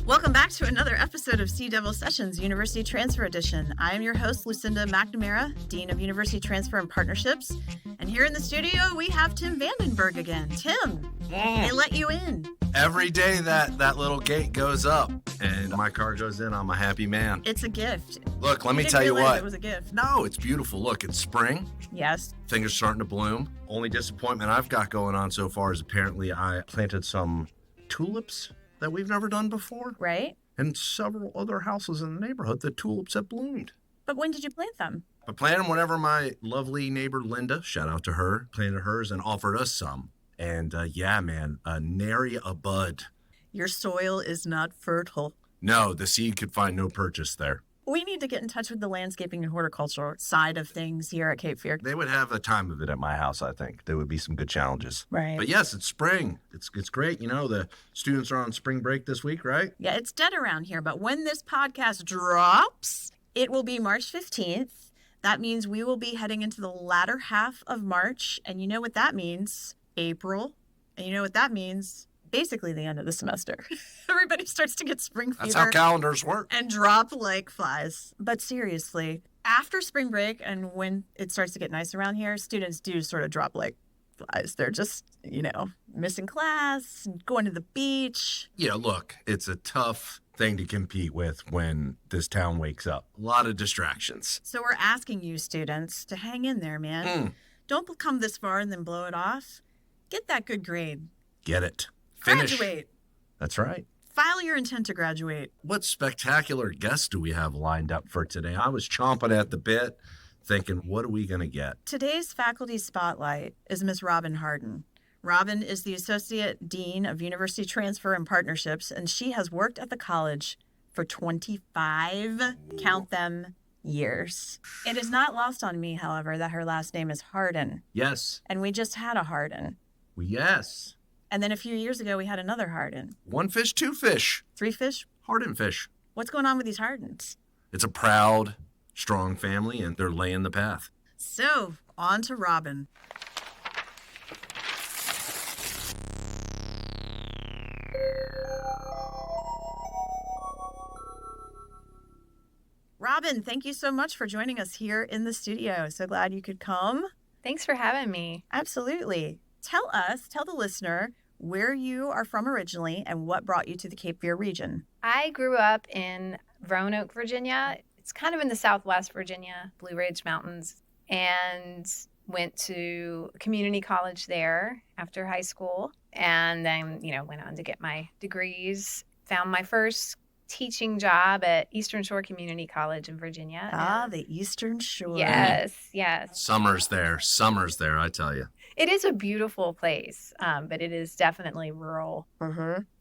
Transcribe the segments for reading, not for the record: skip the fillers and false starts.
Welcome back to another episode of Sea Devil Sessions, University Transfer Edition. I am your host, Lucinda McNamara, Dean of University Transfer and Partnerships. And here in the studio, we have Tim Vandenberg again. Tim, they let you in. Every day that little gate goes up and my car goes in, I'm a happy man. It's a gift. Look, let me tell you what. It was a gift. No, it's beautiful. Look, it's spring. Yes. Things are starting to bloom. Only disappointment I've got going on so far is apparently I planted some tulips that we've never done before. Right. And several other houses in the neighborhood, the tulips have bloomed. But when did you plant them? I planted them whenever my lovely neighbor Linda, shout out to her, planted hers and offered us some. And yeah, man, nary a bud. Your soil is not fertile. No, the seed could find no purchase there. We need to get in touch with the landscaping and horticulture side of things here at Cape Fear. They would have a time of it at my house, I think. There would be some good challenges. Right. But yes, it's spring. It's great. You know, the students are on spring break this week, right? Yeah, it's dead around here. But when this podcast drops, it will be March 15th. That means we will be heading into the latter half of March. And you know what that means? April. And you know what that means? Basically the end of the semester. Everybody starts to get spring fever. That's how calendars work. And drop like flies. But seriously, after spring break and when it starts to get nice around here, students do sort of drop like flies. They're just, missing class, going to the beach. Yeah, look, it's a tough thing to compete with when this town wakes up. A lot of distractions. So we're asking you students to hang in there, man. Don't come this far and then blow it off. Get that good grade. Get it. Finish. Graduate. That's right. File your intent to graduate. What spectacular guests do we have lined up for today? I was chomping at the bit, thinking, what are we going to get? Today's faculty spotlight is Miss Robin Harden. Robin is the Associate Dean of University Transfer and Partnerships, and she has worked at the college for 25, count them, years. It is not lost on me, however, that her last name is Harden. Yes. And we just had a Harden. Yes. And then a few years ago, we had another Harden. 1 fish, 2 fish. 3 fish? Harden fish. What's going on with these Hardens? It's a proud, strong family, and they're laying the path. So, on to Robin. Robin, thank you so much for joining us here in the studio. So glad you could come. Thanks for having me. Absolutely. Tell the listener, where you are from originally and what brought you to the Cape Fear region. I grew up in Roanoke, Virginia. It's kind of in the Southwest Virginia, Blue Ridge Mountains, and went to community college there after high school, and then, went on to get my degrees. Found my first teaching job at Eastern Shore Community College in Virginia. Ah, the Eastern Shore. Yes. Summer's there, I tell you. It is a beautiful place, but it is definitely rural,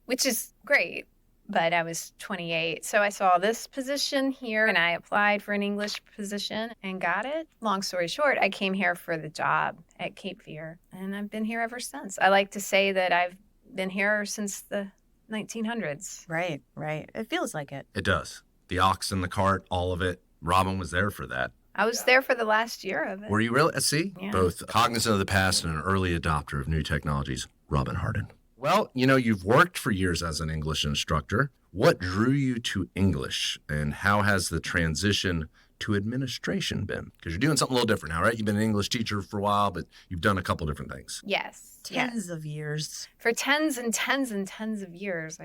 which is great. But I was 28, so I saw this position here, and I applied for an English position and got it. Long story short, I came here for the job at Cape Fear, and I've been here ever since. I like to say that I've been here since the 1900s. Right. It feels like it. It does. The ox and the cart, all of it. Robin was there for that. I was there for the last year of it. Were you really? See? Yeah. Both cognizant of the past and an early adopter of new technologies, Robin Harden. Well, you've worked for years as an English instructor. What drew you to English, and how has the transition to administration been? Because you're doing something a little different now, right? You've been an English teacher for a while, but you've done a couple different things. Yes. Tens of years. For tens and tens and tens of years.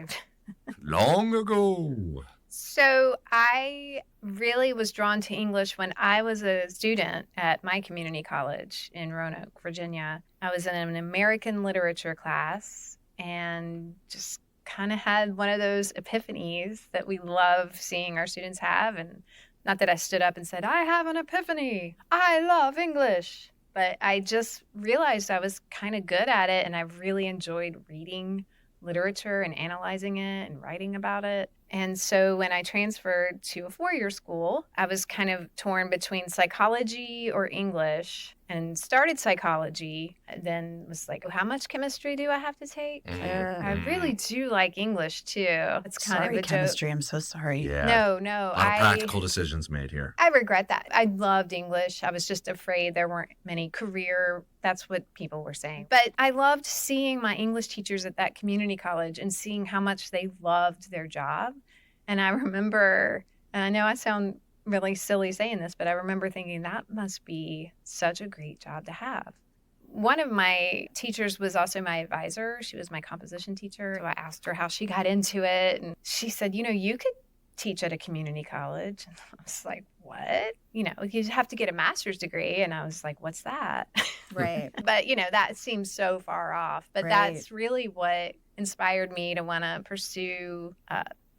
Long ago. So I really was drawn to English when I was a student at my community college in Roanoke, Virginia. I was in an American literature class and just kind of had one of those epiphanies that we love seeing our students have. And not that I stood up and said, I have an epiphany. I love English. But I just realized I was kind of good at it, and I really enjoyed reading literature and analyzing it and writing about it. And so when I transferred to a 4-year school, I was kind of torn between psychology or English. and started psychology, then was like, how much chemistry do I have to take? I really do like English too. It's kind Sorry, of a joke. chemistry. I'm so sorry. Yeah. No, A lot of practical decisions made here. I regret that. I loved English. I was just afraid there weren't many that's what people were saying. But I loved seeing my English teachers at that community college and seeing how much they loved their job. And I remember, and I know I sound really silly saying this, but I remember thinking that must be such a great job to have. One of my teachers was also my advisor. She was my composition teacher. So I asked her how she got into it. And she said, you could teach at a community college. And I was like, what? You have to get a master's degree. And I was like, what's that? Right. But, that seems so far off. But that's really what inspired me to want to pursue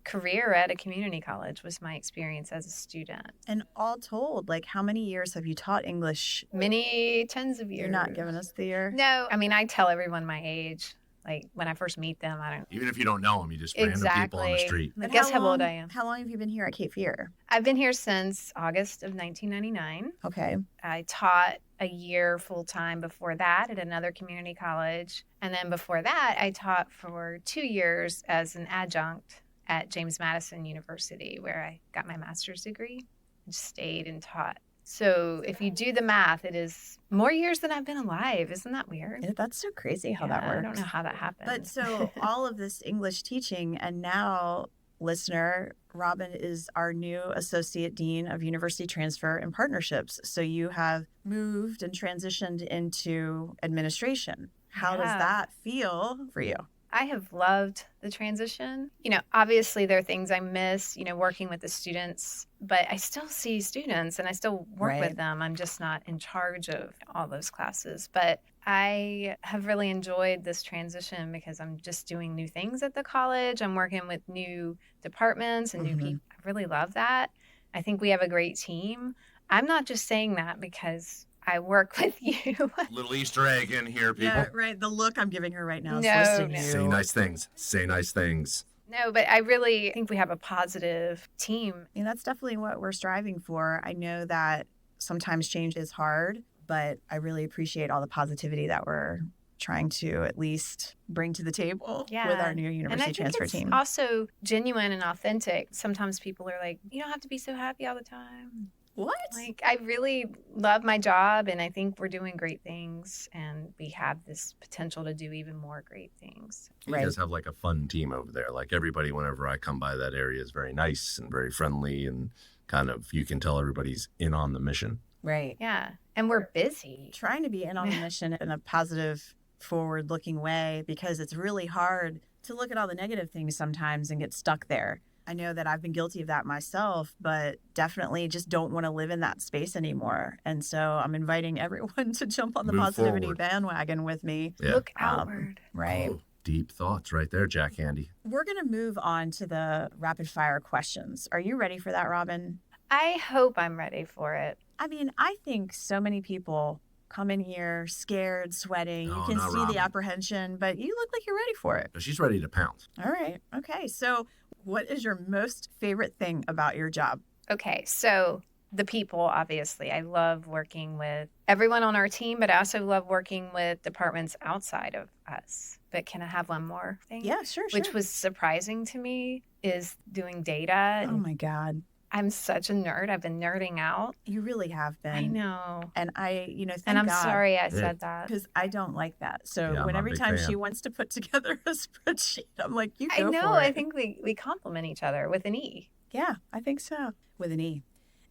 career at a community college was my experience as a student. And all told, like, how many years have you taught English? Many tens of years. You're not giving us the year? No. I mean, I tell everyone my age. Like, when I first meet them, I don't... Even if you don't know them, you just random people on the street. Like, guess how old I am. How long have you been here at Cape Fear? I've been here since August of 1999. Okay. I taught a year full-time before that at another community college. And then before that, I taught for 2 years as an adjunct at James Madison University, where I got my master's degree. I just stayed and taught. So if you do the math, it is more years than I've been alive. Isn't that weird? That's so crazy how that works. I don't know how that happened. But so all of this English teaching, and now, listener, Robin is our new Associate Dean of University Transfer and Partnerships. So you have moved and transitioned into administration. How does that feel for you? I have loved the transition. Obviously there are things I miss, working with the students, but I still see students and I still work with them. I'm just not in charge of all those classes. But I have really enjoyed this transition because I'm just doing new things at the college. I'm working with new departments and new people. I really love that. I think we have a great team. I'm not just saying that because I work with you. Little Easter egg in here, people. Yeah, right. The look I'm giving her right now is No. Say nice things. Say nice things. No, but I really think we have a positive team. And that's definitely what we're striving for. I know that sometimes change is hard, but I really appreciate all the positivity that we're trying to at least bring to the table with our new university transfer team. And I think it's also genuine and authentic. Sometimes people are like, you don't have to be so happy all the time. What? Like, I really love my job, and I think we're doing great things, and we have this potential to do even more great things. You guys have like a fun team over there. Like everybody, whenever I come by that area, is very nice and very friendly, and kind of you can tell everybody's in on the mission. Right. Yeah, and we're busy. Trying to be in on the mission in a positive, forward-looking way, because it's really hard to look at all the negative things sometimes and get stuck there. I know that I've been guilty of that myself, but definitely just don't want to live in that space anymore. And so I'm inviting everyone to jump on the positivity bandwagon with me. Yeah. Look outward. Right. Oh, deep thoughts right there, Jack Handy. We're going to move on to the rapid fire questions. Are you ready for that, Robin? I hope I'm ready for it. I mean, I think so many people come in here scared, sweating. You can see the apprehension, but you look like you're ready for it. She's ready to pounce. All right. Okay. So what is your most favorite thing about your job? Okay. So the people, obviously. I love working with everyone on our team, but I also love working with departments outside of us. But can I have one more thing? Yeah, sure. Which was surprising to me is doing data. Oh, my God. I'm such a nerd. I've been nerding out. You really have been. I know. And thank And I'm God, sorry I said that. because I don't like that. So Yeah, when I'm a every big time fan. she wants to put together a spreadsheet, I'm like, you go I know. for it. I think we complement each other with an E. Yeah, I think so. With an E.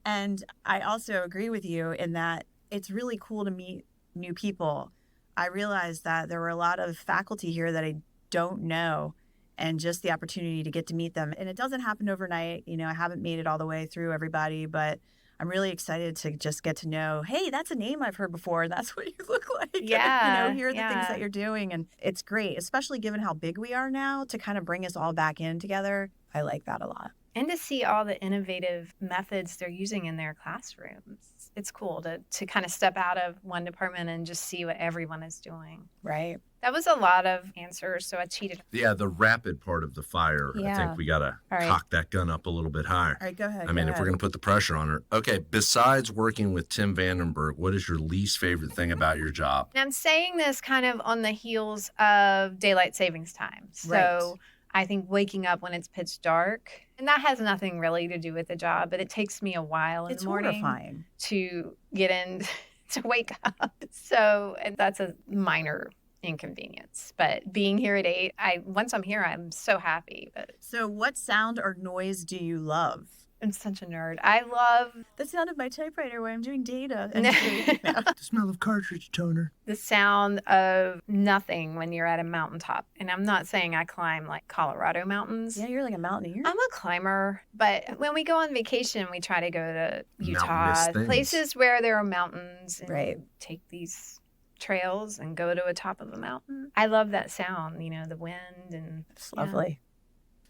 And I also agree with you in that it's really cool to meet new people. I realized that there were a lot of faculty here that I don't know, and just the opportunity to get to meet them. And it doesn't happen overnight. I haven't made it all the way through everybody, but I'm really excited to just get to know, hey, that's a name I've heard before, and that's what you look like. Yeah. And, hear the things that you're doing. And it's great, especially given how big we are now, to kind of bring us all back in together. I like that a lot. And to see all the innovative methods they're using in their classrooms. it's cool to kind of step out of one department and just see what everyone is doing. Right. That was a lot of answers, so I cheated. Yeah, the rapid part of the fire. I Yeah. think we got to All right. cock that gun up a little bit higher. All right, go ahead. I mean, go if we're ahead. going to put the pressure on her. Okay, besides working with Tim Vandenberg, what is your least favorite thing about your job? And I'm saying this kind of on the heels of daylight savings time. So Right. I think waking up when it's pitch dark, and that has nothing really to do with the job, but it takes me a while in It's the morning horrifying. to get in to wake up. So that's a minor inconvenience. But being here at 8, once I'm here, I'm so happy. But So, what sound or noise do you love? I'm such a nerd. I love The sound of my typewriter when I'm doing data entry. No. The smell of cartridge toner. the sound of nothing when you're at a mountaintop. And I'm not saying I climb like Colorado mountains. Yeah, you're like a mountaineer. I'm a climber, but when we go on vacation, we try to go to Utah, Mountainous things. places where there are mountains, and Right. take these trails and go to a top of a mountain. I love that sound, the wind and It's lovely.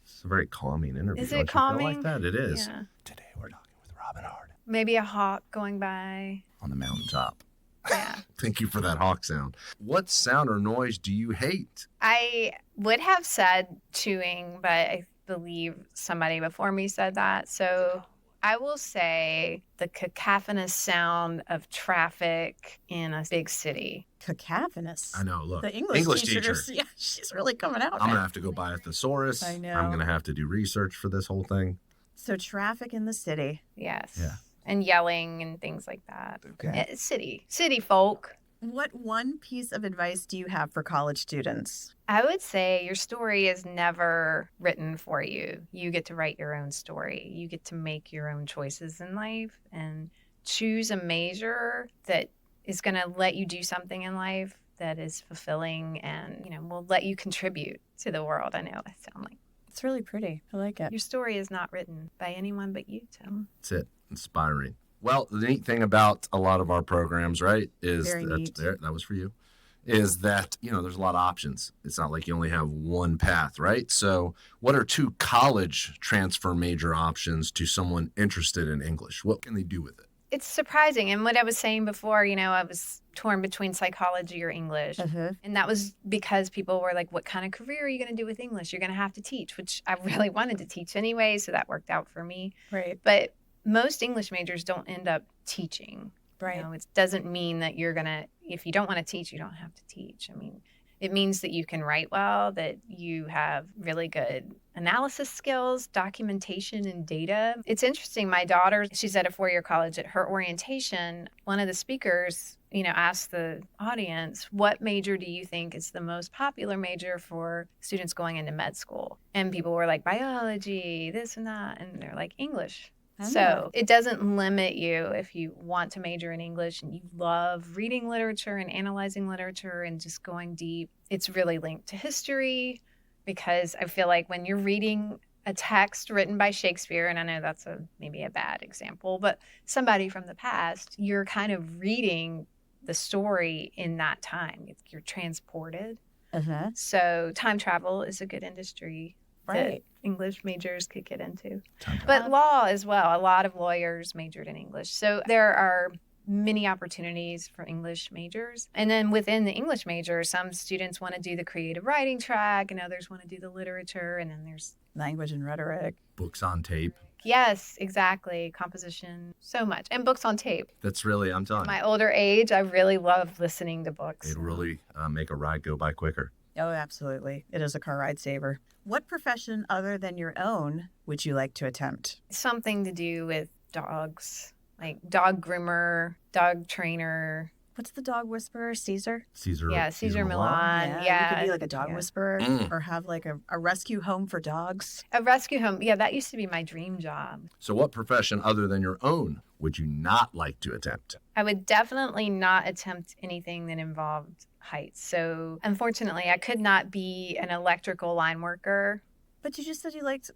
It's a very calming interview. Is Don't it you feel calming? like that? It is. yeah. Today we're talking with Robin Hardin Maybe a hawk going by. on the mountaintop. Yeah. Thank you for that hawk sound. What sound or noise do you hate? I would have said chewing, but I believe somebody before me said that. So I will say the cacophonous sound of traffic in a big city. Cacophonous. I know. Look, The English teacher. Yeah, she's really coming out. I'm now. gonna have to go buy a thesaurus. I know. I'm gonna have to do research for this whole thing. So, traffic in the city. Yes. Yeah. And yelling and things like that. Okay. City folk. What one piece of advice do you have for college students? I would say your story is never written for you. You get to write your own story. You get to make your own choices in life and choose a major that is going to let you do something in life that is fulfilling and, will let you contribute to the world. I know I sound like It's really pretty. I like it. your story is not written by anyone but you, Tim. That's it. Inspiring. Well, the neat thing about a lot of our programs, right, is Very that neat. that was for you, is that, there's a lot of options. It's not like you only have one path, right? So what are 2 college transfer major options to someone interested in English? What can they do with it? It's surprising. And what I was saying before, I was torn between psychology or English. Uh-huh. And that was because people were like, what kind of career are you going to do with English? You're going to have to teach, which I really wanted to teach anyway. So that worked out for me. Right. But most English majors don't end up teaching. Right. It doesn't mean that you're going to, if you don't want to teach, you don't have to teach. I mean, it means that you can write well, that you have really good analysis skills, documentation, and data. It's interesting. My daughter, she's at a 4-year college. At her orientation, one of the speakers, asked the audience, what major do you think is the most popular major for students going into med school? And people were like, biology, this and that. And they're like, English. Oh. So it doesn't limit you if you want to major in English and you love reading literature and analyzing literature and just going deep. It's really linked to history because I feel like when you're reading a text written by Shakespeare, and I know that's maybe a bad example, but somebody from the past, you're kind of reading the story in that time. You're transported. Uh-huh. So time travel is a good industry that Right. English majors could get into. Time to- But law as well. A lot of lawyers majored in English. So there are many opportunities for English majors. And then within the English major, some students want to do the creative writing track and others want to do the literature. And then there's, Language and rhetoric. Books on tape. yes, exactly, composition, so much. And books on tape. That's really, I'm telling you, My older age, I really love listening to books. it'd really make a ride go by quicker. Oh, absolutely. It is a car ride saver. What profession other than your own would you like to attempt? Something to do with dogs, like dog groomer, dog trainer. What's the dog whisperer? Caesar? Caesar. Yeah, Caesar Milan. Yeah. You could be like a dog Yeah. whisperer Mm. or have like a rescue home for dogs. A rescue home. Yeah, that used to be my dream job. So what profession other than your own would you not like to attempt? I would definitely not attempt anything that involved heights. So unfortunately, I could not be an electrical line worker. But you just said you liked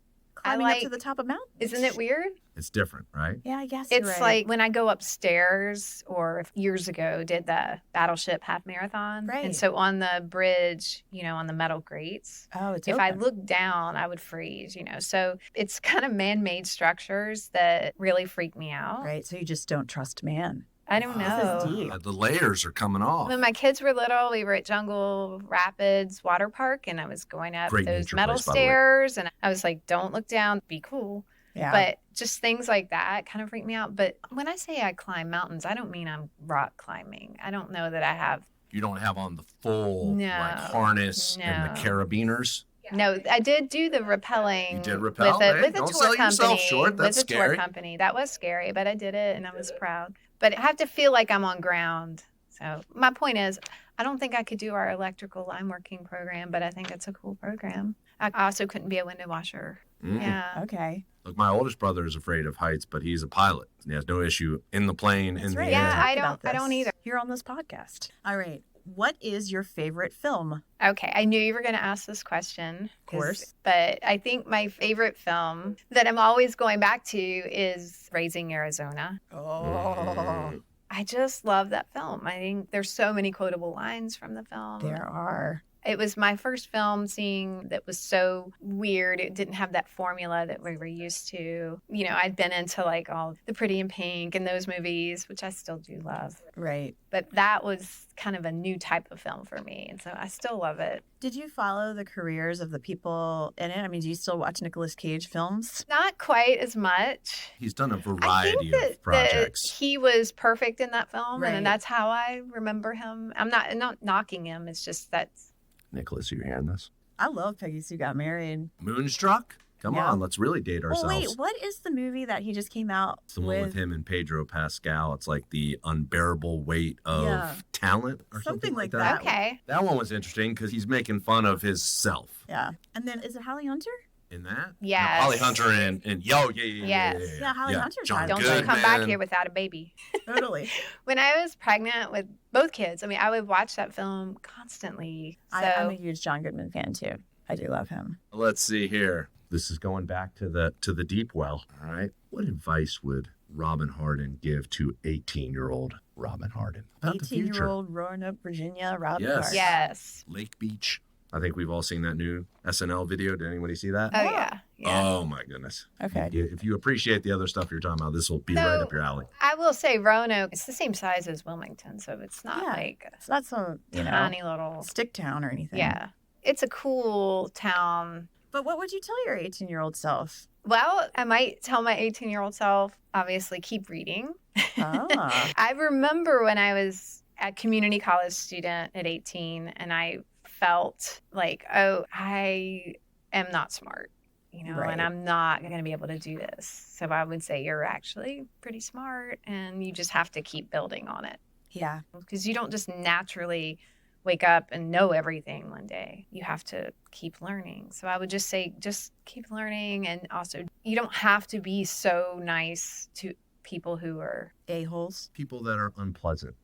climbing up to the top of mountains. Isn't it weird? It's different, right? Yeah, I guess you're It's right. like when I go upstairs, or years ago did the Battleship half marathon. Right. And so on the bridge, on the metal grates, oh, it's if I open. looked down, I would freeze, So it's kind of man-made structures that really freak me out. Right, so you just don't trust man. I don't This know. is deep. The layers are coming off. When my kids were little, we were at Jungle Rapids Water Park, and I was going up Great those nature metal place, by the way. stairs, and I was like, don't look down, be cool. Yeah. But just things like that kind of freak me out. But when I say I climb mountains, I don't mean I'm rock climbing. I don't know that I have. You don't have on the full No, harness and the no. carabiners. No, I did do the rappelling. You did rappel? with a, Hey, with a don't tour sell company. yourself short. That's with a scary. tour company. That was scary, but I did it and I was proud. But I have to feel like I'm on ground. So my point is, I don't think I could do our electrical line working program, but I think it's a cool program. I also couldn't be a window washer. Mm. Yeah. okay. Look, my oldest brother is afraid of heights, but he's a pilot. He has no issue in the plane, That's in the right. Yeah, air. We I talked don't- about I don't this either. Here on this podcast. All right. What is your favorite film? Okay, I knew you were going to ask this question. Of course. But I think my favorite film that I'm always going back to is Raising Arizona. Mm. I just love that film. I think there's so many quotable lines from the film. There are. It was my first film seeing that was so weird. It didn't have that formula that we were used to. I'd been into like all the Pretty in Pink and those movies, which I still do love. Right. But that was kind of a new type of film for me. And so I still love it. Did you follow the careers of the people in it? I mean, do you still watch Nicolas Cage films? Not quite as much. He's done a I variety think that, of projects. that he was perfect in that film. Right. And that's how I remember him. I'm not knocking him. It's just that's. Nicholas, are you hearing this? I love Peggy Sue Got Married. Moonstruck? Come Yeah. on, let's really date ourselves. Well, wait, what is the movie that he just came out It's the one with him and Pedro Pascal. It's like the unbearable weight of Yeah. talent or something like that. Okay. That one was interesting because he's making fun of his self Yeah. And then is it Holly Hunter? in that. Yes. No, Holly Hunter and Yes. Yeah, Holly Hunter's John fine. Don't Good, you come back Goodman. here without a baby. Totally. When I was pregnant with both kids, I mean, I would watch that film constantly. So I'm a huge John Goodman fan too. I do love him. Let's see here. This is going back to the deep well. All right. What advice would Robin Harden give to 18-year-old Robin Harden about the future? 18-year-old Roanoke, Virginia, Robin Yes. Harden. yes. Lake Beach. I think we've all seen that new SNL video. Did anybody see that? Oh, Yeah. yeah. Oh my goodness. Okay. If you appreciate the other stuff you're talking about, this will be So- right up your alley. I will say Roanoke, it's the same size as Wilmington, so it's not Yeah. like a It's not some, tiny little. stick town or anything. Yeah. It's a cool town. But what would you tell your 18-year-old self? Well, I might tell my 18-year-old self, obviously, keep reading. Ah. I remember when I was a community college student at 18 and I felt like, oh, I am not smart, Right. and I'm not going to be able to do this. So I would say you're actually pretty smart and you just have to keep building on it Yeah. because you don't just naturally wake up and know everything one day. You have to keep learning. So I would just say, just keep learning. And also, you don't have to be so nice to people who are, A-holes. People that are unpleasant.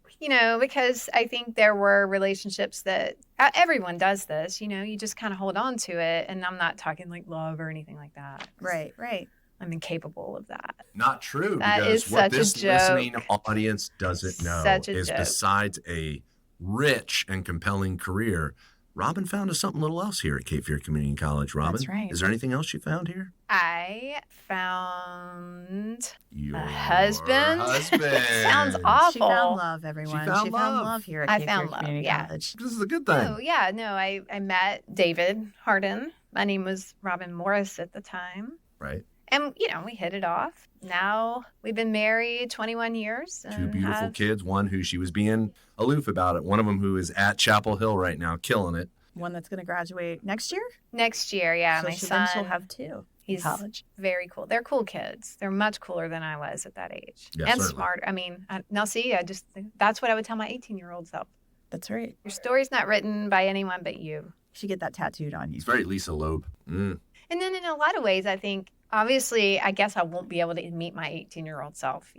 because I think there were relationships that everyone does this, you just kind of hold on to it. And I'm not talking like love or anything like that. Right, right. I'm incapable of that. Not true. That because is what such a this listening joke. audience doesn't know Such a is joke. besides a rich and compelling career, Robin found us something little else here at Cape Fear Community College. Robin, That's right. is there anything else you found here? I found Your husband? husband. Sounds awful. She found love, everyone. She found love. love here at I Cape found Fear love, Community yeah. College. This is a good thing. Oh, yeah. No, I met David Harden. My name was Robin Morris at the time. Right. And, we hit it off. Now we've been married 21 years. Two and beautiful have- kids. One who she was being aloof about it. One of them who is at Chapel Hill right now, killing it. One that's going to graduate next year. Next year, yeah. So my then son, she'll have two. he's college. very cool. They're cool kids. They're much cooler than I was at that age. Yeah, and certainly. smart. I mean, now see, I just think that's what I would tell my 18-year-old self. That's right. Your story's not written by anyone but you. You should get that tattooed on you. He's very Lisa Loeb. Mm. And then in a lot of ways, I think, obviously, I guess I won't be able to meet my 18-year-old self,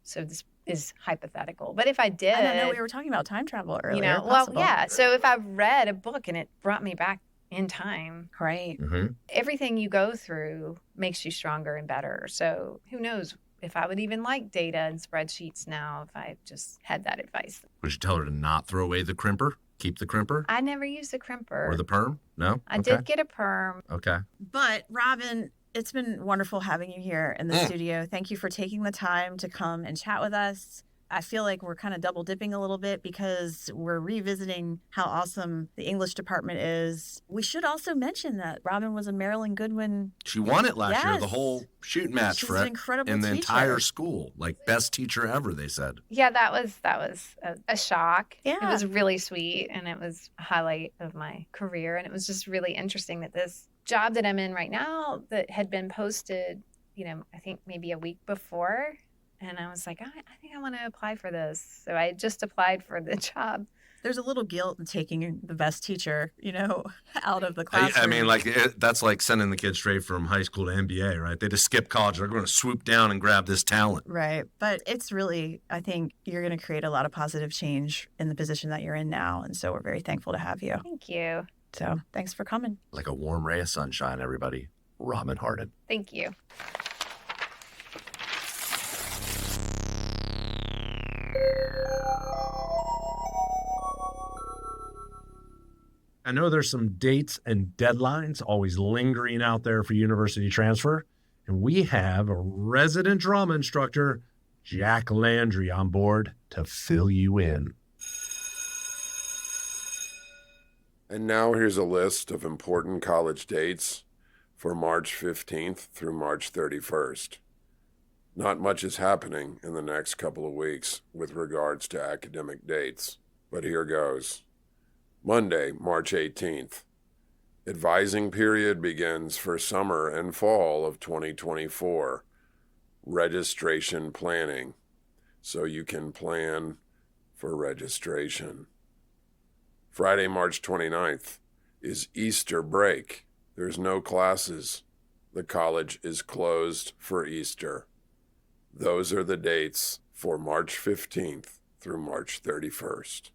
So this is hypothetical. But if I did, I don't know. We were talking about time travel earlier. well, Possible. yeah. So if I've read a book and it brought me back in time. Right. Mm-hmm. Everything you go through makes you stronger and better. So who knows if I would even like data and spreadsheets now if I just had that advice. Would you tell her to not throw away the crimper? Keep the crimper? I never used a crimper. Or the perm? No? I Okay. did get a perm. Okay. But Robin, it's been wonderful having you here in the studio. Thank you for taking the time to come and chat with us. I feel like we're kind of double dipping a little bit because we're revisiting how awesome the English department is. We should also mention that Robin was a Marilyn Goodwin. She won it last year, the Yes. whole shoot match She's for an it incredible in the teacher. entire school. Like, best teacher ever, they said. Yeah, that was a shock. It Yeah. was really sweet, and it was a highlight of my career. And it was just really interesting that this job that I'm in right now that had been posted, I think maybe a week before. And I was like, I think I want to apply for this. So I just applied for the job. There's a little guilt in taking the best teacher, out of the classroom. I mean, that's like sending the kids straight from high school to MBA, right? They just skip college. They're going to swoop down and grab this talent. Right. But it's really, I think you're going to create a lot of positive change in the position that you're in now. And so we're very thankful to have you. Thank you. So thanks for coming. Like a warm ray of sunshine, everybody. Robin Hardin. Thank you. I know there's some dates and deadlines always lingering out there for university transfer, and we have a resident drama instructor, Jack Landry, on board to fill you in. And now here's a list of important college dates for March 15th through March 31st. Not much is happening in the next couple of weeks with regards to academic dates, but here goes. Monday, March 18th. Advising period begins for summer and fall of 2024. Registration planning, so you can plan for registration. Friday, March 29th is Easter break. There's no classes. The college is closed for Easter. Those are the dates for March 15th through March 31st.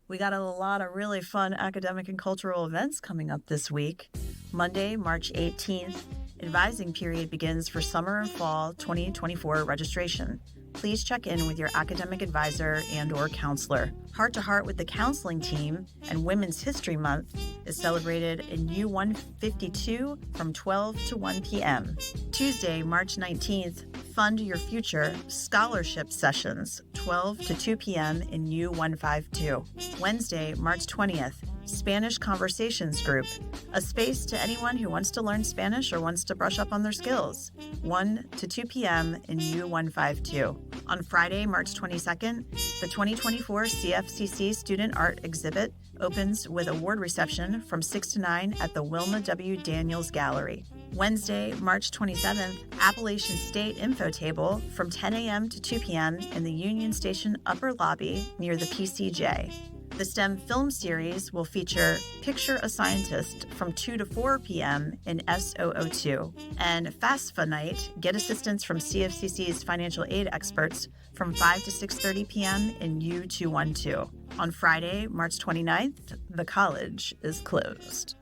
We got a lot of really fun academic and cultural events coming up this week. Monday, March 18th, advising period begins for summer and fall 2024 registration. Please check in with your academic advisor and/or counselor. Heart to Heart with the counseling team and Women's History Month is celebrated in U152 from 12 to 1 p.m. Tuesday, March 19th, Fund Your Future Scholarship Sessions, 12 to 2 p.m. in U152. Wednesday, March 20th, Spanish Conversations Group, a space to anyone who wants to learn Spanish or wants to brush up on their skills, 1 to 2 p.m. in U152. On Friday, March 22nd, the 2024 CFCC Student Art Exhibit opens with award reception from 6 to 9 at the Wilma W. Daniels Gallery. Wednesday, March 27th, Appalachian State Info Table from 10 a.m. to 2 p.m. in the Union Station Upper Lobby near the PCJ. The STEM film series will feature Picture a Scientist from 2 to 4 p.m. in S002. And FAFSA Night, get assistance from CFCC's financial aid experts from 5 to 6:30 p.m. in U212. On Friday, March 29th, the college is closed.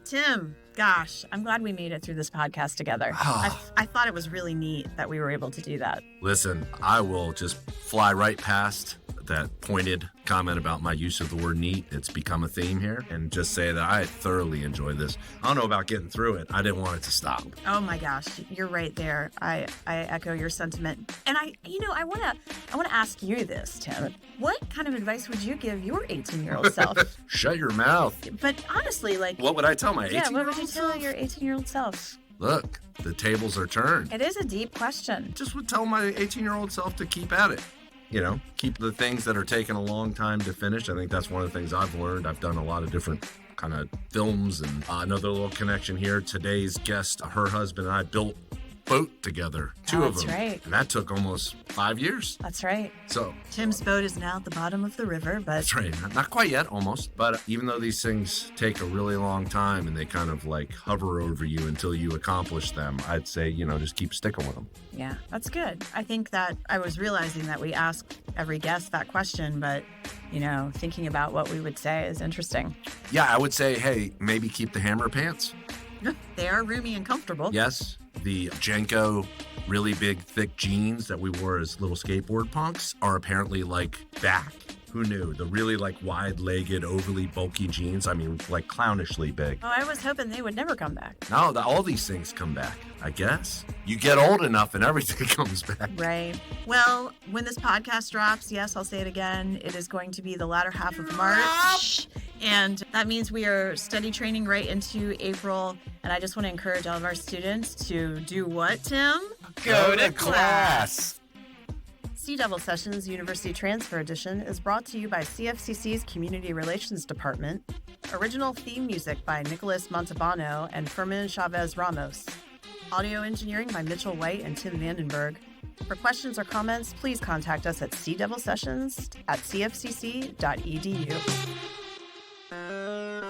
Tim, gosh, I'm glad we made it through this podcast together. I thought it was really neat that we were able to do that. Listen, I will just fly right past that pointed comment about my use of the word neat. It's become a theme here, and just say that I thoroughly enjoyed this. I don't know about getting through it. I didn't want it to stop. Oh my gosh, you're right there. I echo your sentiment. And I want to ask you this, Tim. What kind of advice would you give your 18-year-old self? Shut your mouth. But honestly, like, What would I tell my 18-year-old what would you tell self? your 18-year-old self? Look, the tables are turned. It is a deep question. Just would tell my 18-year-old self to keep at it. Keep the things that are taking a long time to finish. I think that's one of the things I've learned. I've done a lot of different kind of films, and another little connection here. Today's guest, her husband and I built boat together, two of That's them. right. And that took almost 5 years. That's right. So Tim's boat is now at the bottom of the river, but that's right. Not quite yet, almost. But even though these things take a really long time and they kind of like hover over you until you accomplish them, I'd say, just keep sticking with them. yeah, that's good. I think that I was realizing that we ask every guest that question, but, thinking about what we would say is interesting. Yeah, I would say, hey, maybe keep the hammer pants. They are roomy and comfortable. Yes, the Jenko really big, thick jeans that we wore as little skateboard punks are apparently like back. Who knew? The really like wide-legged, overly bulky jeans. I mean, like clownishly big. Oh, I was hoping they would never come back. No, all these things come back, I guess. You get old enough and everything comes back. Right. Well, when this podcast drops, yes, I'll say it again, it is going to be the latter half of March. And that means we are study training right into April. And I just want to encourage all of our students to do what, Tim? Go to class. Sea Devil Sessions University Transfer Edition is brought to you by CFCC's Community Relations Department. Original theme music by Nicholas Montalbano and Fermin Chavez Ramos. Audio engineering by Mitchell White and Tim Vandenberg. For questions or comments, please contact us at seadevilsessions@cfcc.edu.